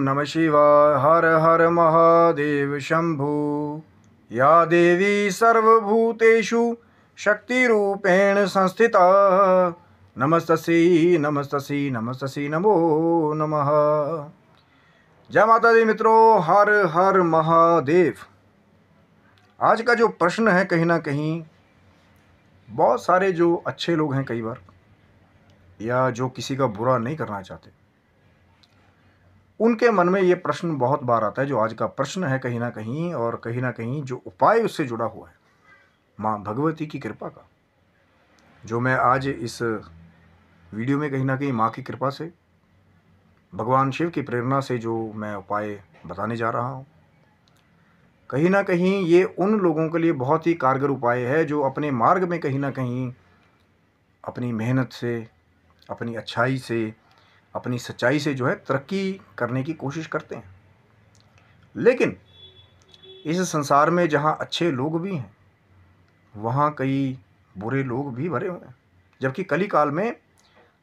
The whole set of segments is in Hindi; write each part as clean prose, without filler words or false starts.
नमः शिवाय। हर हर महादेव शंभु। या देवी सर्वभूतेषु शक्तिरूपेण संस्थिता। नमस्तस्यै नमस्तस्यै नमस्तस्यै नमो नमः। जय माता दी मित्रों, हर हर महादेव। आज का जो प्रश्न है, कहीं ना कहीं बहुत सारे जो अच्छे लोग हैं, कई बार या जो किसी का बुरा नहीं करना चाहते, उनके मन में ये प्रश्न बहुत बार आता है जो आज का प्रश्न है कहीं ना कहीं जो उपाय उससे जुड़ा हुआ है माँ भगवती की कृपा का, जो मैं आज इस वीडियो में कहीं ना कहीं माँ की कृपा से, भगवान शिव की प्रेरणा से जो मैं उपाय बताने जा रहा हूँ, कहीं ना कहीं ये उन लोगों के लिए बहुत ही कारगर उपाय है जो अपने मार्ग में कहीं ना कहीं अपनी मेहनत से, अपनी अच्छाई से, अपनी सच्चाई से जो है तरक्की करने की कोशिश करते हैं। लेकिन इस संसार में जहाँ अच्छे लोग भी हैं, वहाँ कई बुरे लोग भी भरे हुए हैं। जबकि कली काल में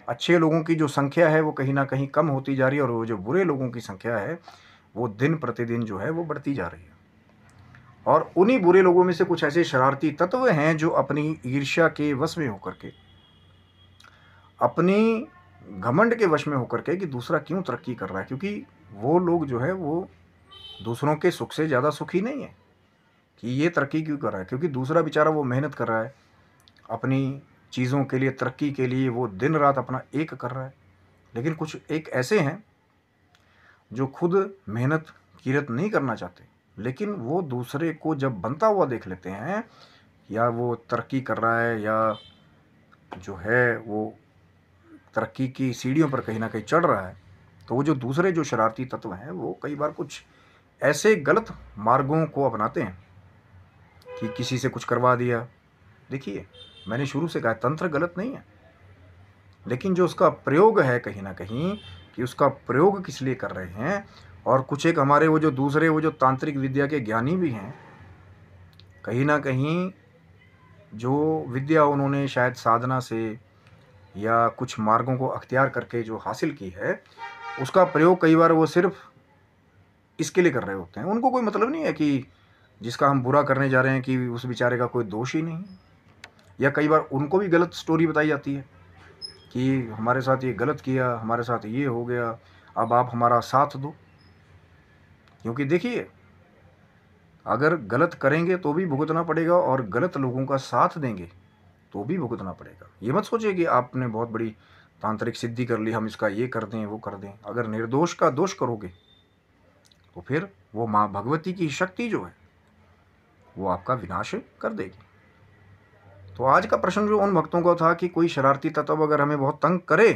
अच्छे लोगों की जो संख्या है वो कहीं ना कहीं कम होती जा रही है, और वो जो बुरे लोगों की संख्या है वो दिन प्रतिदिन जो है वो बढ़ती जा रही है। और उन्हीं बुरे लोगों में से कुछ ऐसे शरारती तत्व हैं जो अपनी ईर्ष्या के वश में होकर के, अपनी घमंड के वश में होकर के कि दूसरा क्यों तरक्की कर रहा है, क्योंकि वो लोग जो है वो दूसरों के सुख से ज़्यादा सुखी नहीं है कि ये तरक्की क्यों कर रहा है, क्योंकि दूसरा बेचारा वो मेहनत कर रहा है अपनी चीज़ों के लिए, तरक्की के लिए वो दिन रात अपना एक कर रहा है। लेकिन कुछ एक ऐसे हैं जो खुद मेहनत किरत नहीं करना चाहते, लेकिन वो दूसरे को जब बनता हुआ देख लेते हैं, या वो तरक्की कर रहा है या जो है वो तरक्की की सीढ़ियों पर कहीं ना कहीं चढ़ रहा है, तो वो जो दूसरे जो शरारती तत्व हैं वो कई बार कुछ ऐसे गलत मार्गों को अपनाते हैं कि किसी से कुछ करवा दिया। देखिए, मैंने शुरू से कहा तंत्र गलत नहीं है, लेकिन जो उसका प्रयोग है कहीं ना कहीं कि उसका प्रयोग किस लिए कर रहे हैं। और कुछ एक हमारे वो जो दूसरे वो जो तांत्रिक विद्या के ज्ञानी भी हैं, कहीं ना कहीं जो विद्या उन्होंने शायद साधना से या कुछ मार्गों को अख्तियार करके जो हासिल की है, उसका प्रयोग कई बार वो सिर्फ इसके लिए कर रहे होते हैं। उनको कोई मतलब नहीं है कि जिसका हम बुरा करने जा रहे हैं कि उस बेचारे का कोई दोष ही नहीं है। या कई बार उनको भी गलत स्टोरी बताई जाती है कि हमारे साथ ये गलत किया, हमारे साथ ये हो गया, अब आप हमारा साथ दो। क्योंकि देखिए, अगर गलत करेंगे तो भी भुगतना पड़ेगा, और गलत लोगों का साथ देंगे तो भी भुगतना पड़ेगा। ये मत सोचिए कि आपने बहुत बड़ी तांत्रिक सिद्धि कर ली, हम इसका ये कर दें वो कर दें। अगर निर्दोष का दोष करोगे तो फिर वो माँ भगवती की शक्ति जो है वो आपका विनाश कर देगी। तो आज का प्रश्न जो उन भक्तों का था कि कोई शरारती तत्व अगर हमें बहुत तंग करे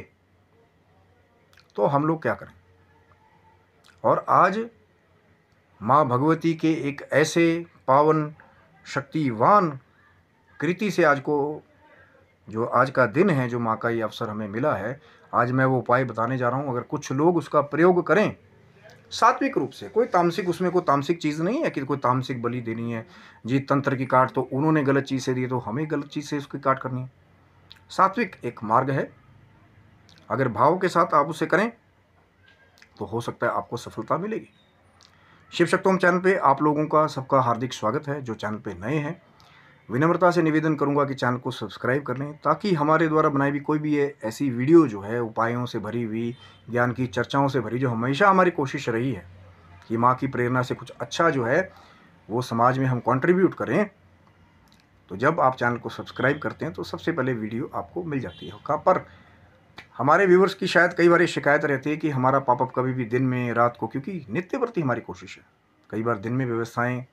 तो हम लोग क्या करें। और आज माँ भगवती के एक ऐसे पावन शक्तिवान कृति से आज को जो आज का दिन है, जो माँ का ये अवसर हमें मिला है, आज मैं वो उपाय बताने जा रहा हूँ। अगर कुछ लोग उसका प्रयोग करें सात्विक रूप से, कोई तामसिक, उसमें कोई तामसिक चीज़ नहीं है कि कोई तामसिक बलि देनी है जी, तंत्र की काट तो उन्होंने गलत चीज़ से दी तो हमें गलत चीज़ से उसकी काट करनी है। सात्विक एक मार्ग है, अगर भाव के साथ आप उसे करें तो हो सकता है आपको सफलता मिलेगी। शिव शक्तोम चैनल पे आप लोगों का सबका हार्दिक स्वागत है। जो चैनल पे नए हैं, विनम्रता से निवेदन करूंगा कि चैनल को सब्सक्राइब कर लें, ताकि हमारे द्वारा बनाई हुई कोई भी ऐसी वीडियो जो है उपायों से भरी हुई, ज्ञान की चर्चाओं से भरी, जो हमेशा हमारी कोशिश रही है कि माँ की प्रेरणा से कुछ अच्छा जो है वो समाज में हम कंट्रीब्यूट करें। तो जब आप चैनल को सब्सक्राइब करते हैं तो सबसे पहले वीडियो आपको मिल जाती है। कहाँ पर हमारे व्यूवर्स की शायद कई बार ये शिकायत रहती है कि हमारा पॉपअप कभी भी दिन में, रात को, क्योंकि नित्य प्रति हमारी कोशिश है। कई बार दिन में व्यवस्थाएं,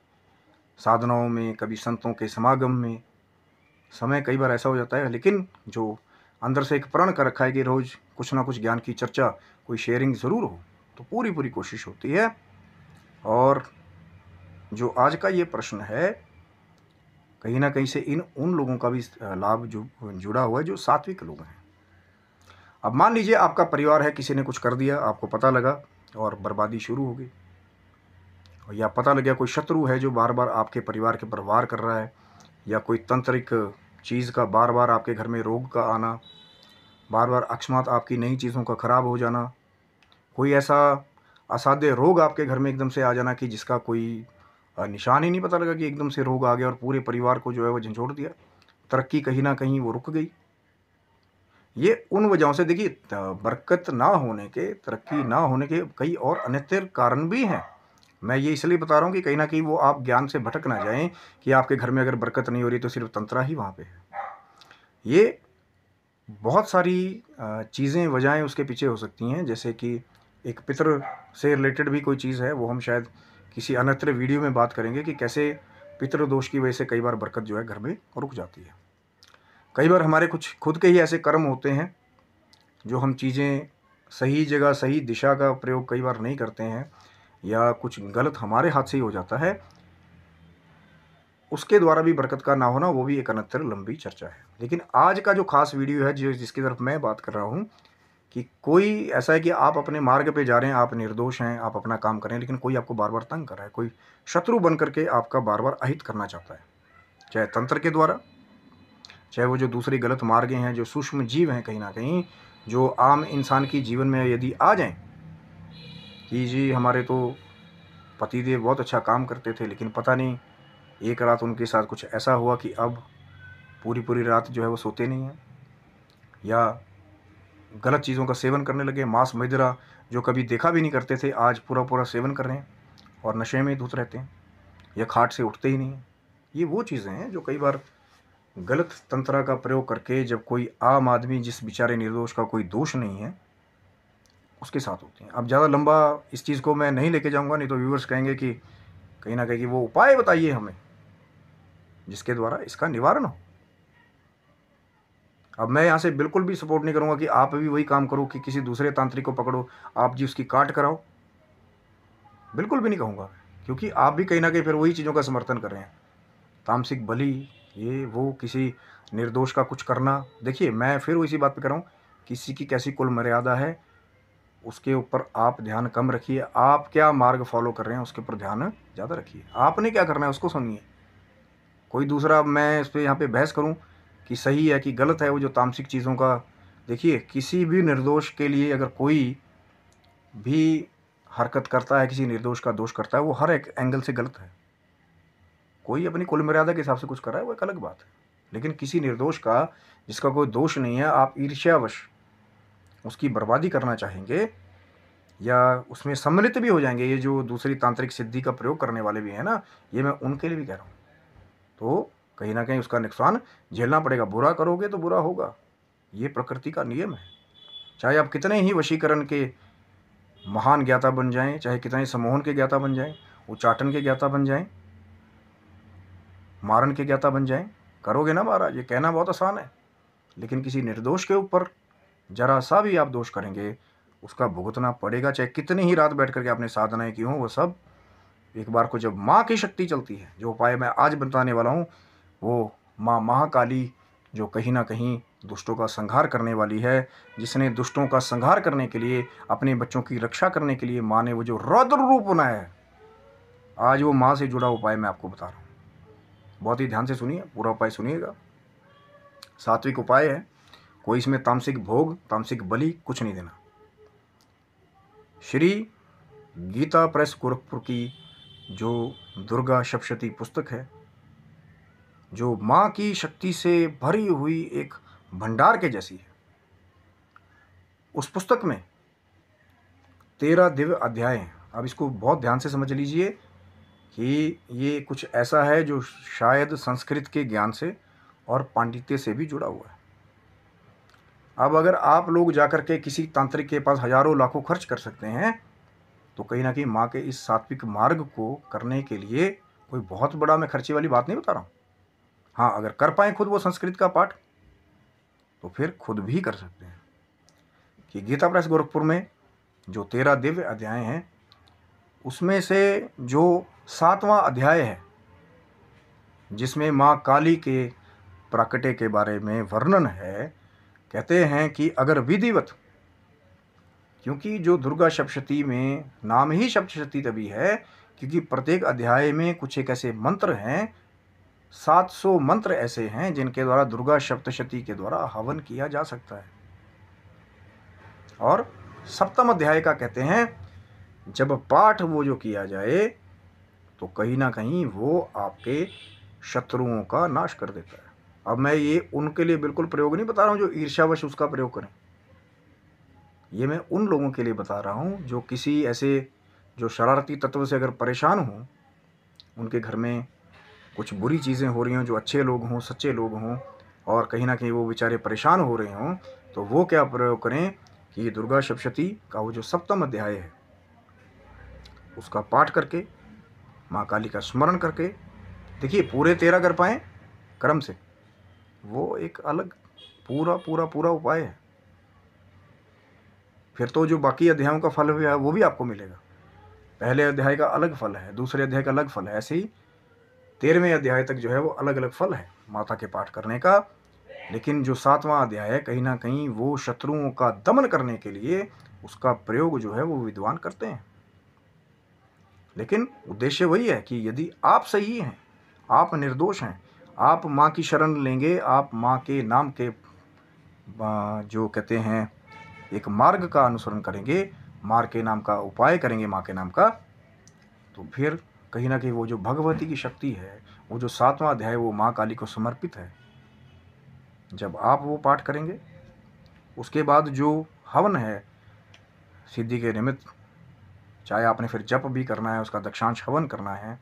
साधनाओं में, कभी संतों के समागम में समय कई बार ऐसा हो जाता है, लेकिन जो अंदर से एक प्रण कर रखा है कि रोज़ कुछ ना कुछ ज्ञान की चर्चा, कोई शेयरिंग ज़रूर हो, तो पूरी कोशिश होती है। और जो आज का ये प्रश्न है, कहीं ना कहीं से उन लोगों का भी लाभ जो जुड़ा हुआ है जो सात्विक लोग हैं। अब मान लीजिए आपका परिवार है, किसी ने कुछ कर दिया, आपको पता लगा और बर्बादी शुरू हो गई, या पता लग गया कोई शत्रु है जो बार बार आपके परिवार के ऊपर वार कर रहा है, या कोई तंत्रिक चीज़ का बार बार आपके घर में रोग का आना, बार बार अकस्मात आपकी नई चीज़ों का ख़राब हो जाना, कोई ऐसा असाध्य रोग आपके घर में एकदम से आ जाना कि जिसका कोई निशान ही नहीं पता लगा कि एकदम से रोग आ गया और पूरे परिवार को जो है वो झंझोड़ दिया, तरक्की कहीं ना कहीं वो रुक गई। ये उन वजहों से, देखिए बरकत ना होने के, तरक्की ना होने के कई और अन्यतर कारण भी हैं। मैं ये इसलिए बता रहा हूँ कि कहीं ना कहीं वो आप ज्ञान से भटक ना जाएं कि आपके घर में अगर बरकत नहीं हो रही तो सिर्फ तंत्रा ही वहाँ पे है। ये बहुत सारी चीज़ें, वजहें उसके पीछे हो सकती हैं। जैसे कि एक पितृ से रिलेटेड भी कोई चीज़ है, वो हम शायद किसी अन्यत्र वीडियो में बात करेंगे कि कैसे पितृ दोष की वजह से कई बार बरकत जो है घर में रुक जाती है। कई बार हमारे कुछ खुद के ही ऐसे कर्म होते हैं जो हम चीज़ें सही जगह सही दिशा का प्रयोग कई बार नहीं करते हैं, या कुछ गलत हमारे हाथ से ही हो जाता है, उसके द्वारा भी बरकत का ना होना, वो भी एक अन्यत्र लंबी चर्चा है। लेकिन आज का जो खास वीडियो है, जिसकी तरफ मैं बात कर रहा हूँ, कि कोई ऐसा है कि आप अपने मार्ग पे जा रहे हैं, आप निर्दोष हैं, आप अपना काम कर रहे हैं, लेकिन कोई आपको बार बार तंग कर रहा है, कोई शत्रु बन करके आपका बार बार अहित करना चाहता है, चाहे तंत्र के द्वारा, चाहे वो जो दूसरी गलत मार्ग हैं, जो सूक्ष्म जीव हैं कहीं ना कहीं, जो आम इंसान की जीवन में यदि आ जाएं कि जी हमारे तो पतिदेव बहुत अच्छा काम करते थे, लेकिन पता नहीं एक रात उनके साथ कुछ ऐसा हुआ कि अब पूरी पूरी रात जो है वो सोते नहीं हैं, या गलत चीज़ों का सेवन करने लगे, मांस मदिरा जो कभी देखा भी नहीं करते थे आज पूरा पूरा सेवन कर रहे हैं और नशे में धुत रहते हैं, या खाट से उठते ही नहीं हैं। ये वो चीज़ें हैं जो कई बार गलत तंत्रा का प्रयोग करके, जब कोई आम आदमी जिस बेचारे निर्दोष का कोई दोष नहीं है उसके साथ होती हैं। अब ज़्यादा लंबा इस चीज़ को मैं नहीं लेके जाऊंगा, नहीं तो व्यूअर्स कहेंगे कि कहीं ना कहीं कि वो उपाय बताइए हमें जिसके द्वारा इसका निवारण हो। अब मैं यहाँ से बिल्कुल भी सपोर्ट नहीं करूँगा कि आप भी वही काम करो कि किसी दूसरे तांत्रिक को पकड़ो, आप जी उसकी काट कराओ, बिल्कुल भी नहीं कहूँगा, क्योंकि आप भी कहीं ना कहीं फिर वही चीज़ों का समर्थन कर रहे हैं। तामसिक बलि, ये वो, किसी निर्दोष का कुछ करना। देखिए मैं फिर इसी बात पे कर रहा हूँ, किसी की कैसी कुल मर्यादा है उसके ऊपर आप ध्यान कम रखिए, आप क्या मार्ग फॉलो कर रहे हैं उसके ऊपर ध्यान ज़्यादा रखिए, आपने क्या करना है उसको सुनिए। कोई दूसरा, मैं इस पर यहाँ पे बहस करूँ कि सही है कि गलत है वो जो तामसिक चीज़ों का, देखिए किसी भी निर्दोष के लिए अगर कोई भी हरकत करता है, किसी निर्दोष का दोष करता है, वो हर एक एंगल से गलत है। कोई अपनी कुल मर्यादा के हिसाब से कुछ कर रहा है वो एक अलग बात है, लेकिन किसी निर्दोष का जिसका कोई दोष नहीं है, आप ईर्ष्यावश उसकी बर्बादी करना चाहेंगे या उसमें सम्मिलित भी हो जाएंगे, ये जो दूसरी तांत्रिक सिद्धि का प्रयोग करने वाले भी हैं ना, ये मैं उनके लिए भी कह रहा हूँ, तो कहीं ना कहीं उसका नुकसान झेलना पड़ेगा। बुरा करोगे तो बुरा होगा, ये प्रकृति का नियम है। चाहे आप कितने ही वशीकरण के महान ज्ञाता बन जाएं, चाहे कितने सम्मोहन के ज्ञाता बन जाएं, उच्चाटन के ज्ञाता बन जाएं, मारण के ज्ञाता बन जाएं, करोगे ना महाराज, ये कहना बहुत आसान है, लेकिन किसी निर्दोष के ऊपर जरा सा भी आप दोष करेंगे उसका भुगतना पड़ेगा। चाहे कितनी ही रात बैठ करके आपने साधनाएं की हों, वो सब एक बार को जब माँ की शक्ति चलती है, जो उपाय मैं आज बताने वाला हूँ, वो माँ महाकाली जो कहीं ना कहीं दुष्टों का संहार करने वाली है, जिसने दुष्टों का संहार करने के लिए, अपने बच्चों की रक्षा करने के लिए माँ ने वो जो रौद्र रूप बनाया है, आज वो माँ से जुड़ा उपाय मैं आपको बता रहा हूँ। बहुत ही ध्यान से सुनिए, पूरा उपाय सुनिएगा। सात्विक उपाय है, कोई इसमें तामसिक भोग, तामसिक बलि कुछ नहीं देना। श्री गीता प्रेस गोरखपुर की जो दुर्गा सप्तशती पुस्तक है, जो माँ की शक्ति से भरी हुई एक भंडार के जैसी है, उस पुस्तक में 13 दिव्य अध्याय हैं। अब इसको बहुत ध्यान से समझ लीजिए कि ये कुछ ऐसा है जो शायद संस्कृत के ज्ञान से और पांडित्य से भी जुड़ा हुआ है। अब अगर आप लोग जाकर के किसी तांत्रिक के पास हजारों लाखों खर्च कर सकते हैं, तो कहीं ना कहीं माँ के इस सात्विक मार्ग को करने के लिए कोई बहुत बड़ा मैं खर्चे वाली बात नहीं बता रहा हूँ। हाँ, अगर कर पाएँ खुद वो संस्कृत का पाठ तो फिर खुद भी कर सकते हैं। कि गीता प्रेस गोरखपुर में जो 13 दिव्य अध्याय हैं, उसमें से जो 7वां अध्याय है, जिसमें माँ काली के प्राकट्य के बारे में वर्णन है, कहते हैं कि अगर विधिवत, क्योंकि जो दुर्गा सप्तशती में नाम ही सप्तशती तभी है क्योंकि प्रत्येक अध्याय में कुछ एक ऐसे मंत्र हैं, 700 मंत्र ऐसे हैं जिनके द्वारा दुर्गा सप्तशती के द्वारा हवन किया जा सकता है। और 7वां अध्याय का कहते हैं जब पाठ वो जो किया जाए तो कहीं ना कहीं वो आपके शत्रुओं का नाश कर देता है। अब मैं ये उनके लिए बिल्कुल प्रयोग नहीं बता रहा हूँ जो ईर्ष्यावश उसका प्रयोग करें, ये मैं उन लोगों के लिए बता रहा हूँ जो किसी ऐसे जो शरारती तत्व से अगर परेशान हों, उनके घर में कुछ बुरी चीज़ें हो रही हों, जो अच्छे लोग हों, सच्चे लोग हों, और कहीं ना कहीं वो बेचारे परेशान हो रहे हों, तो वो क्या प्रयोग करें कि दुर्गा सप्तशती का वो जो सप्तम अध्याय है उसका पाठ करके, माँ काली का स्मरण करके, देखिए पूरे 13 कर पाएँ क्रम से, वो एक अलग पूरा पूरा पूरा उपाय है। फिर तो जो बाकी अध्यायों का फल भी है वो भी आपको मिलेगा। पहले अध्याय का अलग फल है, दूसरे अध्याय का अलग फल है, ऐसे ही 13वें अध्याय तक जो है वो अलग अलग फल है माता के पाठ करने का। लेकिन जो 7वां अध्याय है कहीं ना कहीं वो शत्रुओं का दमन करने के लिए उसका प्रयोग जो है वो विद्वान करते हैं। लेकिन उद्देश्य वही है कि यदि आप सही हैं, आप निर्दोष हैं, आप माँ की शरण लेंगे, आप माँ के नाम के जो कहते हैं एक मार्ग का अनुसरण करेंगे, माँ के नाम का उपाय करेंगे माँ के नाम का, तो फिर कहीं ना कहीं वो जो भगवती की शक्ति है, वो जो 7वां अध्याय वो माँ काली को समर्पित है, जब आप वो पाठ करेंगे उसके बाद जो हवन है सिद्धि के निमित्त, चाहे आपने फिर जप भी करना है, उसका दक्षांश हवन करना है,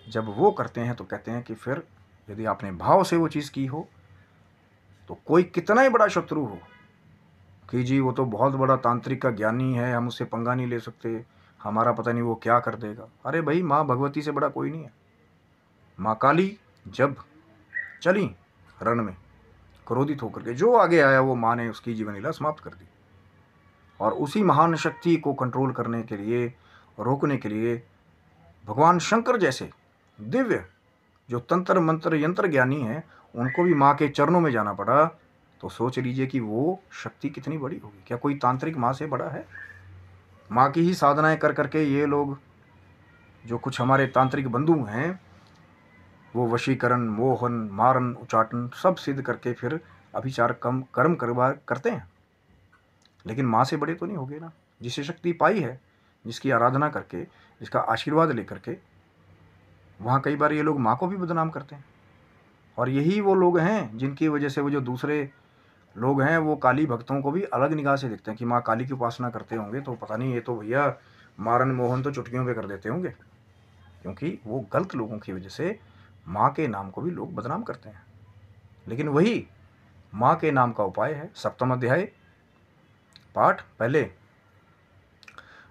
जब वो करते हैं तो कहते हैं कि फिर यदि आपने भाव से वो चीज़ की हो तो कोई कितना ही बड़ा शत्रु हो कि जी वो तो बहुत बड़ा तांत्रिक का ज्ञानी है, हम उससे पंगा नहीं ले सकते, हमारा पता नहीं वो क्या कर देगा। अरे भाई, माँ भगवती से बड़ा कोई नहीं है। माँ काली जब चली रण में क्रोधित होकर के, जो आगे आया वो माँ ने उसकी जीवन लीला समाप्त कर दी। और उसी महान शक्ति को कंट्रोल करने के लिए, रोकने के लिए भगवान शंकर जैसे दिव्य जो तंत्र मंत्र यंत्र ज्ञानी हैं उनको भी माँ के चरणों में जाना पड़ा। तो सोच लीजिए कि वो शक्ति कितनी बड़ी होगी। क्या कोई तांत्रिक माँ से बड़ा है? माँ की ही साधनाएं कर करके ये लोग जो कुछ हमारे तांत्रिक बंधु हैं वो वशीकरण, मोहन, मारन, उच्चाटन सब सिद्ध करके फिर अभिचार कर्म करते हैं। लेकिन माँ से बड़े तो नहीं होगे ना। जिसे शक्ति पाई है, जिसकी आराधना करके, जिसका आशीर्वाद लेकर के, वहाँ कई बार ये लोग माँ को भी बदनाम करते हैं। और यही वो लोग हैं जिनकी वजह से वो जो दूसरे लोग हैं वो काली भक्तों को भी अलग निगाह से देखते हैं कि माँ काली की उपासना करते होंगे तो पता नहीं, ये तो भैया मारन मोहन तो चुटकियों पे कर देते होंगे। क्योंकि वो गलत लोगों की वजह से माँ के नाम को भी लोग बदनाम करते हैं। लेकिन वही माँ के नाम का उपाय है सप्तम अध्याय पाठ। पहले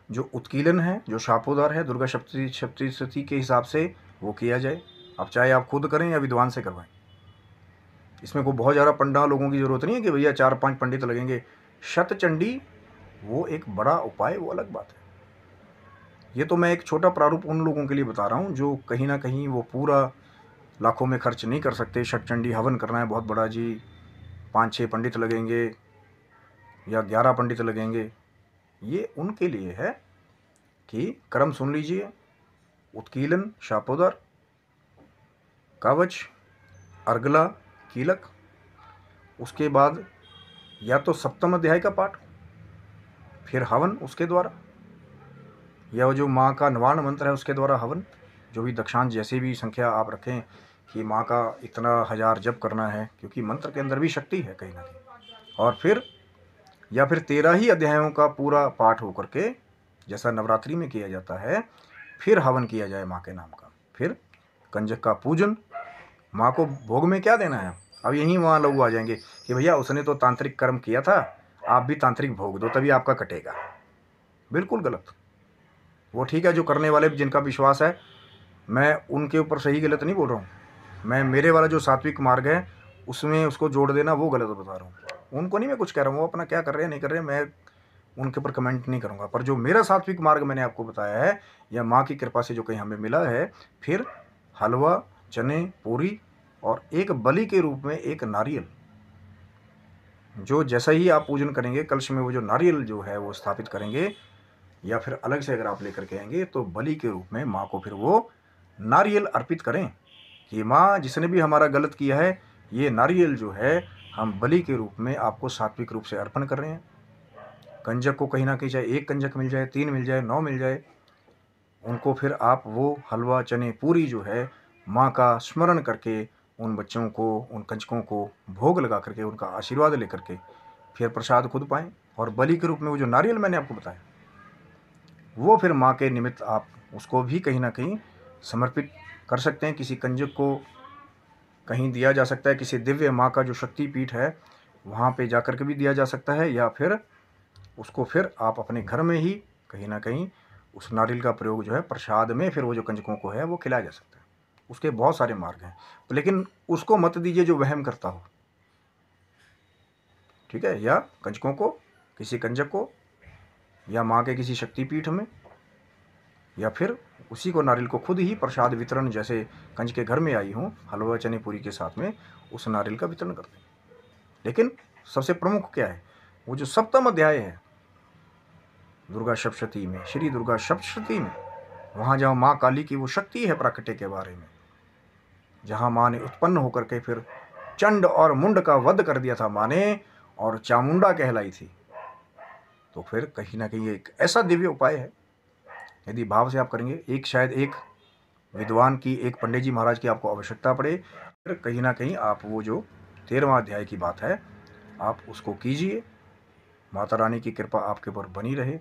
जो उत्कीलन है, जो शापोदार है, दुर्गा सप्तशती के हिसाब से वो किया जाए। अब चाहे आप खुद करें या विद्वान से करवाएं, इसमें कोई बहुत ज़्यादा पंडा लोगों की ज़रूरत नहीं है कि भैया 4-5 पंडित लगेंगे। शतचंडी वो एक बड़ा उपाय, वो अलग बात है। ये तो मैं एक छोटा प्रारूप उन लोगों के लिए बता रहा हूँ जो कहीं ना कहीं वो पूरा लाखों में खर्च नहीं कर सकते। शतचंडी हवन करना है बहुत बड़ा जी, 5-6 पंडित लगेंगे या 11 पंडित लगेंगे। ये उनके लिए है कि क्रम सुन लीजिए, उत्कीलन, शापोदर, कवच, अर्गला, कीलक, उसके बाद या तो सप्तम अध्याय का पाठ, फिर हवन उसके द्वारा, या जो माँ का नवान मंत्र है उसके द्वारा हवन, जो भी दक्षांश जैसे भी संख्या आप रखें कि माँ का इतना 1000 जप करना है, क्योंकि मंत्र के अंदर भी शक्ति है कहीं ना कहीं। और फिर या फिर 13 ही अध्यायों का पूरा पाठ होकर के जैसा नवरात्रि में किया जाता है, फिर हवन किया जाए माँ के नाम का, फिर कंजक का पूजन। माँ को भोग में क्या देना है? अब यहीं वहाँ लोग आ जाएंगे कि भैया उसने तो तांत्रिक कर्म किया था, आप भी तांत्रिक भोग दो तभी आपका कटेगा। बिल्कुल गलत। वो ठीक है जो करने वाले जिनका विश्वास है, मैं उनके ऊपर सही गलत नहीं बोल रहा हूँ। मैं मेरे वाला जो सात्विक मार्ग है उसमें उसको जोड़ देना वो गलत बता रहा हूँ। उनको नहीं मैं कुछ कह रहा हूँ, वो अपना क्या कर रहे हैं नहीं कर रहे हैं, मैं उनके ऊपर कमेंट नहीं करूँगा। पर जो मेरा सात्विक मार्ग मैंने आपको बताया है, या माँ की कृपा से जो कहीं हमें मिला है, फिर हलवा, चने, पूरी और एक बलि के रूप में एक नारियल, जो जैसा ही आप पूजन करेंगे कलश में वो जो नारियल जो है वो स्थापित करेंगे, या फिर अलग से अगर आप लेकर के आएंगे तो बलि के रूप में माँ को फिर वो नारियल अर्पित करें कि माँ जिसने भी हमारा गलत किया है, ये नारियल जो है हम बलि के रूप में आपको सात्विक रूप से अर्पण कर रहे हैं। कंजक को कहीं ना कहीं चाहे 1 कंजक मिल जाए, 3 मिल जाए, 9 मिल जाए, उनको फिर आप वो हलवा, चने, पूरी जो है माँ का स्मरण करके उन बच्चों को, उन कंजकों को भोग लगा करके उनका आशीर्वाद लेकर के फिर प्रसाद खुद पाएँ। और बलि के रूप में वो जो नारियल मैंने आपको बताया, वो फिर माँ के निमित्त आप उसको भी कहीं ना कहीं समर्पित कर सकते हैं। किसी कंजक को कहीं दिया जा सकता है, किसी दिव्य माँ का जो शक्ति पीठ है वहाँ पे जा कर के भी दिया जा सकता है, या फिर उसको फिर आप अपने घर में ही कहीं ना कहीं उस नारियल का प्रयोग जो है प्रसाद में फिर वो जो कंजकों को है वो खिलाया जा सकता है। उसके बहुत सारे मार्ग हैं, लेकिन उसको मत दीजिए जो वहम करता हो, ठीक है। या कंजकों को, किसी कंजक को, या माँ के किसी शक्तिपीठ में, या फिर उसी को नारियल को खुद ही प्रसाद वितरण, जैसे कंज के घर में आई हूँ हलवा चने पूरी के साथ में, उस नारियल का वितरण करते हैं। लेकिन सबसे प्रमुख क्या है, वो जो सप्तम अध्याय है दुर्गा सप्तशती में, श्री दुर्गा सप्तशती में, वहाँ जहाँ माँ काली की वो शक्ति है प्राकट्य के बारे में, जहाँ माँ ने उत्पन्न होकर के फिर चंड और मुंड का वध कर दिया था माँ ने, और चामुंडा कहलाई थी। तो फिर कहीं ना कहीं एक ऐसा दिव्य उपाय है, यदि भाव से आप करेंगे, एक शायद एक विद्वान की, एक पंडित जी महाराज की आपको आवश्यकता पड़े, फिर कहीं ना कहीं आप वो जो 13वां अध्याय की बात है आप उसको कीजिए। माता रानी की कृपा आपके ऊपर बनी रहे,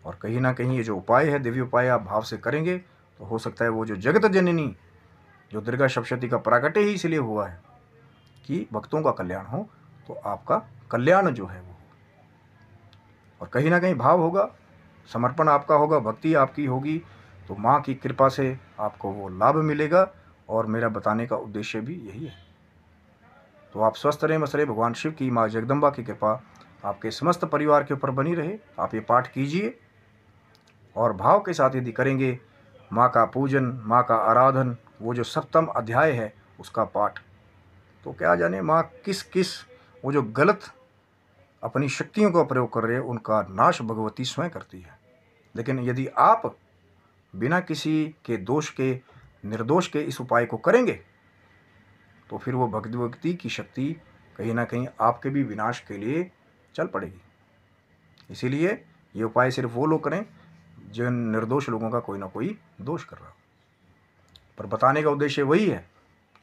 और कहीं ना कहीं ये जो उपाय है, दिव्य उपाय आप भाव से करेंगे तो हो सकता है वो जो जगत जननी जो दुर्गा सप्तशती का प्राकट्य ही इसलिए हुआ है कि भक्तों का कल्याण हो, तो आपका कल्याण जो है वो, और कहीं ना कहीं भाव होगा, समर्पण आपका होगा, भक्ति आपकी होगी, तो माँ की कृपा से आपको वो लाभ मिलेगा। और मेरा बताने का उद्देश्य भी यही है। तो आप स्वस्थ रहें, मस्त रहे, भगवान शिव की, माँ जगदम्बा की कृपा आपके समस्त परिवार के ऊपर बनी रहे। आप ये पाठ कीजिए, और भाव के साथ यदि करेंगे, माँ का पूजन, माँ का आराधन, वो जो सप्तम अध्याय है उसका पाठ, तो क्या जाने माँ किस किस वो जो गलत अपनी शक्तियों का प्रयोग कर रहे हैं उनका नाश भगवती स्वयं करती है। लेकिन यदि आप बिना किसी के दोष के, निर्दोष के इस उपाय को करेंगे, तो फिर वो भगवती की शक्ति कहीं ना कहीं आपके भी विनाश के लिए चल पड़ेगी। इसीलिए ये उपाय सिर्फ वो लोग करें जिन निर्दोष लोगों का कोई ना कोई दोष कर रहा हो। पर बताने का उद्देश्य वही है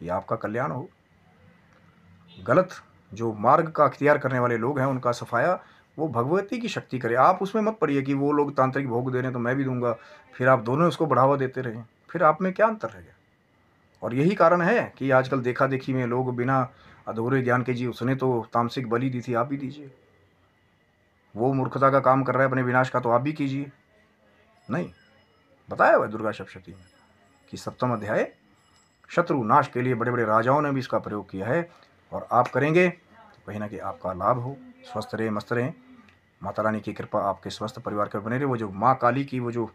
कि आपका कल्याण हो। गलत जो मार्ग का अख्तियार करने वाले लोग हैं उनका सफाया वो भगवती की शक्ति करे। आप उसमें मत पड़िए कि वो लोग तांत्रिक भोग दे रहे हैं तो मैं भी दूंगा, फिर आप दोनों उसको बढ़ावा देते रहें, फिर आप में क्या अंतर रह गया। और यही कारण है कि आजकल देखा देखी में लोग बिना अधूरे ज्ञान के, जी उसने तो तामसिक बलि दी थी आप भी दीजिए, वो मूर्खता का काम कर रहा है अपने विनाश का तो आप भी कीजिए। नहीं, बताया हुआ दुर्गा सप्तशती में कि सप्तम अध्याय शत्रु नाश के लिए बड़े बड़े राजाओं ने भी इसका प्रयोग किया है, और आप करेंगे तो कहीं ना कहीं आपका लाभ हो। स्वस्थ रहें, मस्त रहें, माता रानी की कृपा आपके स्वस्थ परिवार के बने रहे। वो जो माँ काली की वो जो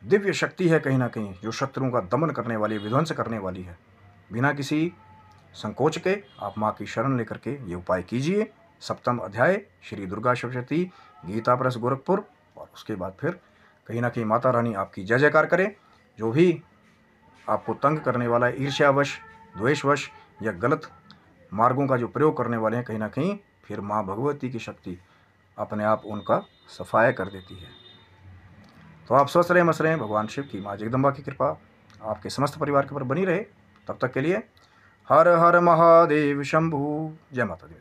दिव्य शक्ति है कहीं ना कहीं जो शत्रुओं का दमन करने वाली, विध्वंस करने वाली है, बिना किसी संकोच के आप माँ की शरण लेकर के ये उपाय कीजिए। सप्तम अध्याय श्री दुर्गा सप्तशती, गीता प्रेस गोरखपुर, और उसके बाद फिर कहीं ना कहीं माता रानी आपकी जय जयकार करे। जो भी आपको तंग करने वाला है, ईर्ष्यावश, द्वेषवश या गलत मार्गों का जो प्रयोग करने वाले हैं, कहीं ना कहीं फिर माँ भगवती की शक्ति अपने आप उनका सफाया कर देती है। तो आप स्वस्थ रहें, मस्त रहें, भगवान शिव की, माँ जगदम्बा की कृपा आपके समस्त परिवार के ऊपर बनी रहे। तब तक के लिए हर हर महादेव शंभु। जय माता दी।